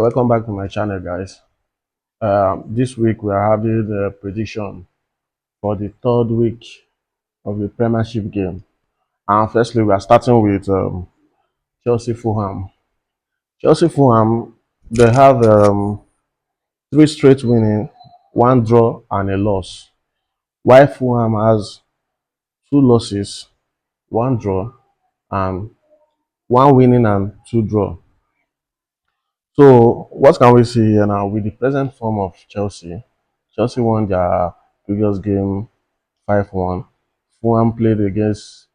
Welcome back to my channel, guys. This week we are having the prediction for the third week of the Premiership game. And firstly, we are starting with Chelsea Fulham. Chelsea Fulham, they have three straight winning, one draw, and a loss. While Fulham has two losses, one draw, and one winning and two draw. So, what can we see here now? With the present form of Chelsea, Chelsea won their previous game 5-1. Fulham played against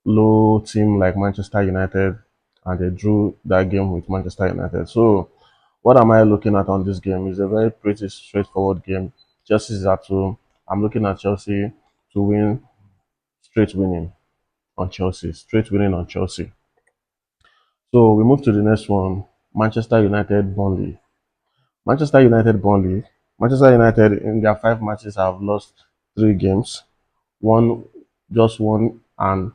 low team like Manchester United and they drew that game with Manchester United. So, what am I looking at on this game? It's a very pretty straightforward game. Chelsea is at home. I'm looking at Chelsea to win, straight winning on Chelsea, straight winning on Chelsea. So, we move to the next one Manchester United Burnley. Manchester United Burnley. Manchester United in their 5 matches have lost 3 games, one just one and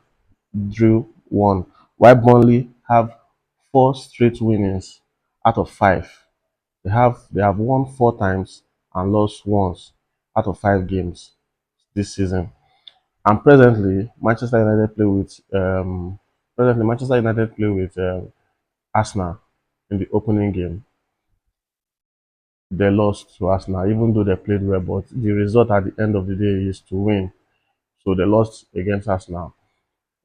drew one. While Burnley have 4 straight winnings out of 5. They have won 4 times and lost once out of 5 games this season. And presently Manchester United play with Arsenal in the opening game. They lost to Arsenal, even though they played well, but the result at the end of the day is to win. So they lost against Arsenal.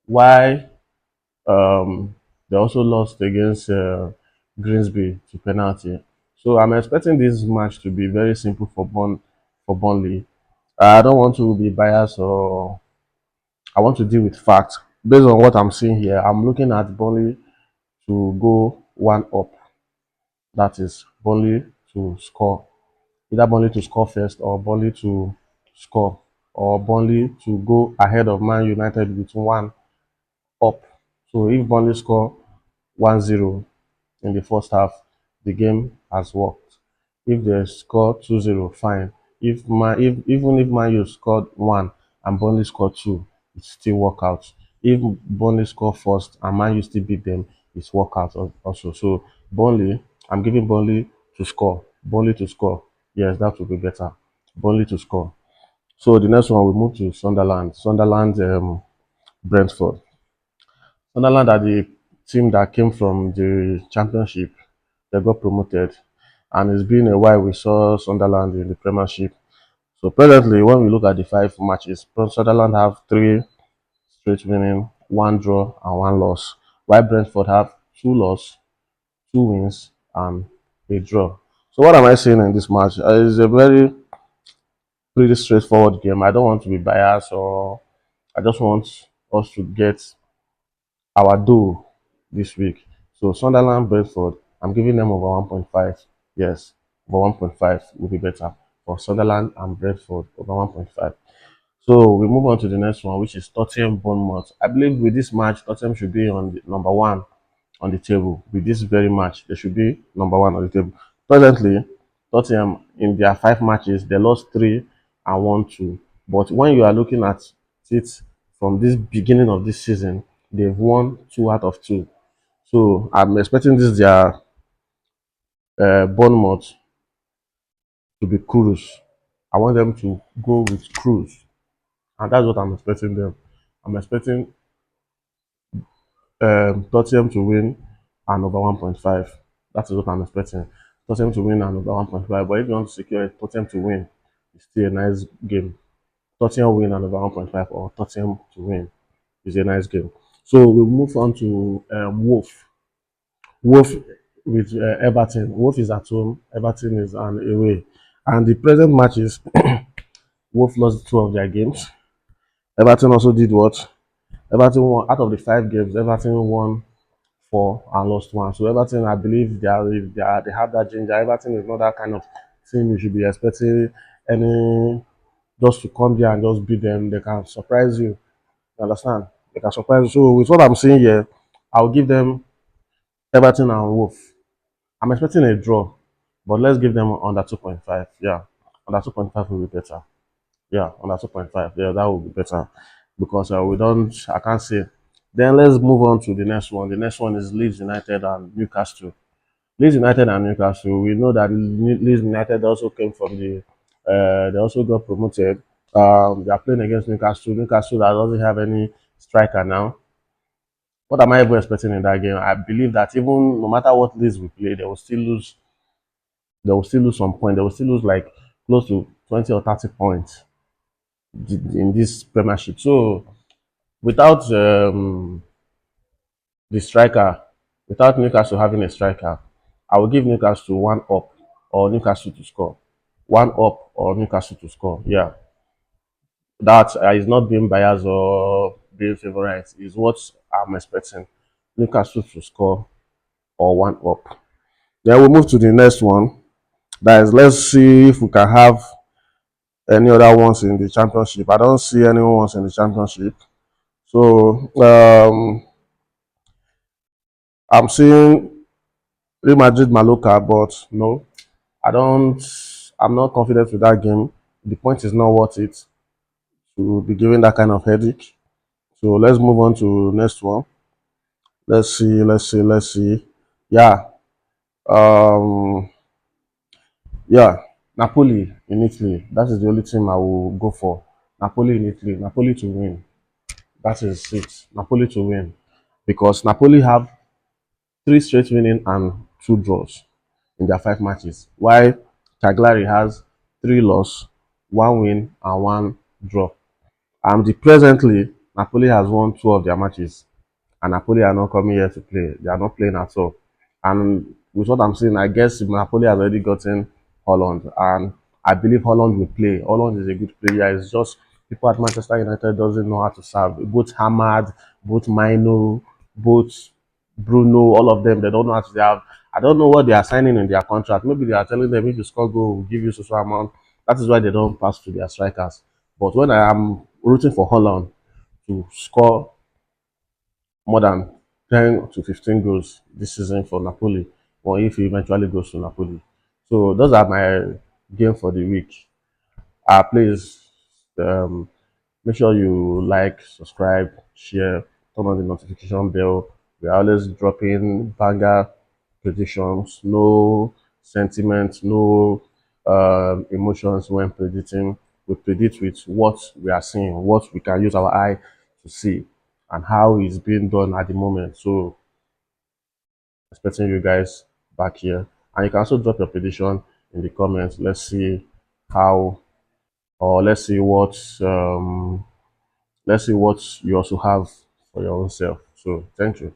Why they also lost against Grimsby to penalty. So I'm expecting this match to be very simple for Burnley. I don't want to be biased or I want to deal with facts. Based on what I'm seeing here, I'm looking at Burnley to go one up. That is Burnley to score. Either Burnley to score first or Burnley to score. Or Burnley to go ahead of Man United with one up. So if Burnley score 1-0 in the first half, the game has worked. If they score 2-0, fine. Even if Man U scored 1 and Burnley scored 2, it still work out. If Burnley score first and Man U still beat them, it's work out also. So Burnley, I'm giving Burnley to score. Burnley to score. Yes, that would be better. Burnley to score. So the next one we move to Sunderland. Sunderland Brentford. Sunderland are the team that came from the Championship. They got promoted, and it's been a while we saw Sunderland in the Premiership. So presently, when we look at the 5 matches, Sunderland have 3 straight winning, one draw, and one loss. While Brentford have 2 losses, 2 wins, and a draw. So what am I saying in this match? It's a very pretty straightforward game. I don't want to be biased, or I just want us to get our dough this week. So Sunderland, Brentford, I'm giving them over 1.5. Yes, over 1.5 will be better for Sunderland and Brentford over 1.5. So we move on to the next one, which is Tottenham Bournemouth. I believe with this match, Tottenham should be on the number 1 on the table. With this very match, they should be number 1 on the table. Presently, Tottenham in their 5 matches, they lost 3 and won 2. But when you are looking at it from this beginning of this season, they've won 2 out of 2. So I'm expecting this their Bournemouth to be cruise. I want them to go with cruise, and that's what I'm expecting them. I'm expecting Tottenham to win and over 1.5. That is what I'm expecting. Tottenham to win and over 1.5. But if you want to secure it, Tottenham to win, it's still a nice game. Tottenham win and over 1.5 or Tottenham to win is a nice game. So we'll move on to Wolf. Wolf with Everton. Wolf is at home. Everton is on away. And the present matches, Wolf lost 2 of their games. Everton also did what? Everton won out of the 5 games. Everton won 4 and lost 1. So Everton, I believe they have that ginger. Everton is not that kind of team you should be expecting any just to come there and just beat them. They can surprise you. You understand? They can surprise you. So with what I'm saying here, I'll give them Everton and Wolf. I'm expecting a draw, but let's give them under 2.5. Yeah, under 2.5 will be better. Yeah, under 2.5. Yeah, that will be better because we don't. I can't say. Then let's move on to the next one. The next one is Leeds United and Newcastle. Leeds United and Newcastle, we know that Leeds United also came from they also got promoted. They are playing against Newcastle. Newcastle that doesn't have any striker now. What am I even expecting in that game? I believe that even no matter what Leeds we play, they will still lose. They will still lose some points. They will still lose like close to 20 or 30 points in this Premiership. So without the striker, without Newcastle having a striker, I will give Newcastle one up or Newcastle to score. One up or Newcastle to score. Yeah, that is not being biased or being favorite. Is what I'm expecting. Newcastle to score or one up. Then we move to the next one. That is, let's see if we can have any other ones in the championship. I don't see any ones in the championship. So I'm seeing Real Madrid Mallorca, but no, I don't. I'm not confident with that game. The point is not worth it to be giving that kind of headache. So let's move on to next one. Let's see. Yeah. Um. Yeah. Napoli in Italy. That is the only team I will go for. Napoli in Italy. Napoli to win. That is it. Napoli to win because Napoli have three straight winning and two draws in their 5 matches, while Cagliari has three loss, one win, and one draw. And presently, Napoli has won two of their matches, and Napoli are not coming here to play. They are not playing at all. And with what I'm saying, I guess Napoli has already gotten Holland, and I believe Holland will play. Holland is a good player. It's just people at Manchester United doesn't know how to serve. Both Hamad, both Mino, both Bruno, all of them, they don't know how to serve. I don't know what they are signing in their contract. Maybe they are telling them if you score goal, we'll give you so amount. That is why they don't pass to their strikers. But when I am rooting for Holland to score more than 10 to 15 goals this season for Napoli, or if he eventually goes to Napoli. So those are my game for the week. Please um, make sure you like, subscribe, share, turn on the notification bell. We are always dropping banger predictions, no sentiment, no emotions when predicting. We predict with what we are seeing, what we can use our eye to see, and how it's being done at the moment. So, expecting you guys back here. And you can also drop your prediction in the comments. Let's see how, or let's see what you also have for your own self. So, thank you.